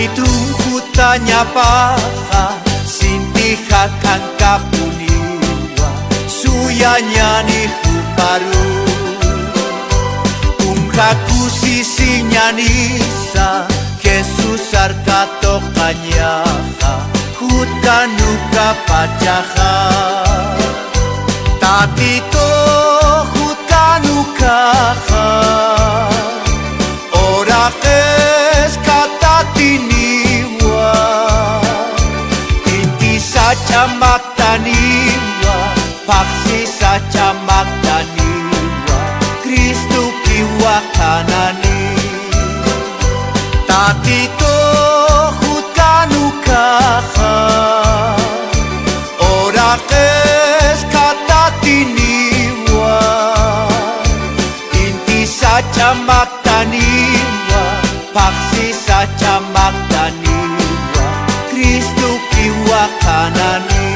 Tatitung hutanya paha sintiha kangka puniwa suyanya ni huparu ungkaku sisinya nisa kesusar katokanya hutanuka pacaha tatito hutanuka ora kes kata tiniwa inti saja maktaniwa paksi saja maktaniwa Kristu kiwa kanani tatito hutanuka ora kes kata tiniwa inti saja maktaniwa paksi saja maktaniwa Kristu kiwa kanani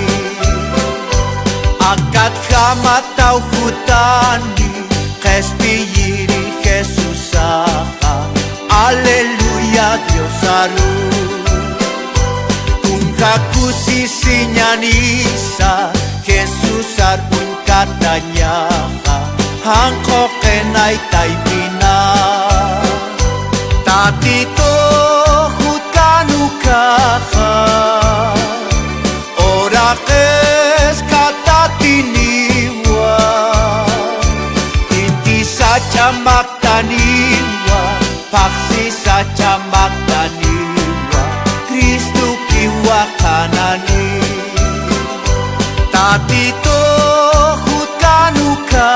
akad kama tau hutani kespiyiri kesusaha aleluya Dios aru ungkaku sisinya nisa kesusar katanya hangko kenai taipina tatito hutanuka ora kes kata tiniwa inti saja maktaniwa paksi saja maktaniwa Kristu kiwa kanani tatito hutanuka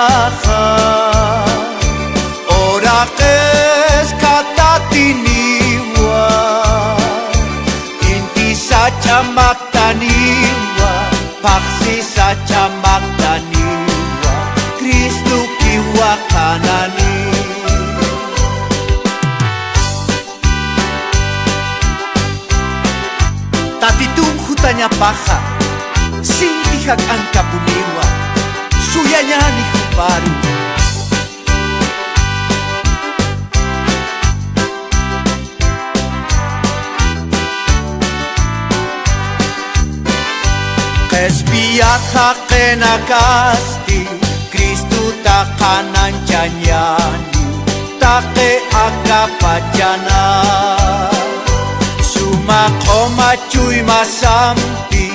ora kes kata tiniwa inti saja maktaniwa paksi saja maktaniwa Kristu kiwa kanani tatitung hutanya paha sintihak angka puniwa suyanya ni huparu kespiat hakena kasti Kristu takanan janyani take aga pajana sumak oma cuy masampi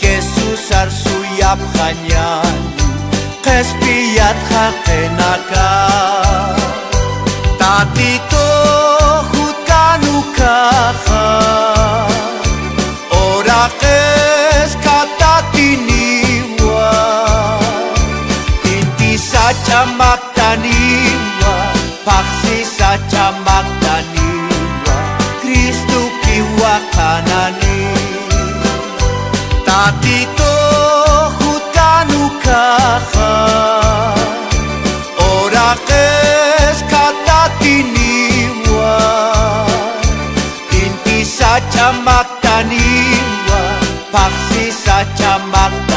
kesusar suyap hanyani kespiat hakenaka tatito hutanuka ora kes kata tiniwa inti saja maktaniwa paksi saja maktaniwa Kristu kiwa kanani tatito hutanuka ora kes kata tiniwa inti saja maktaniwa paksi saja maktaniwa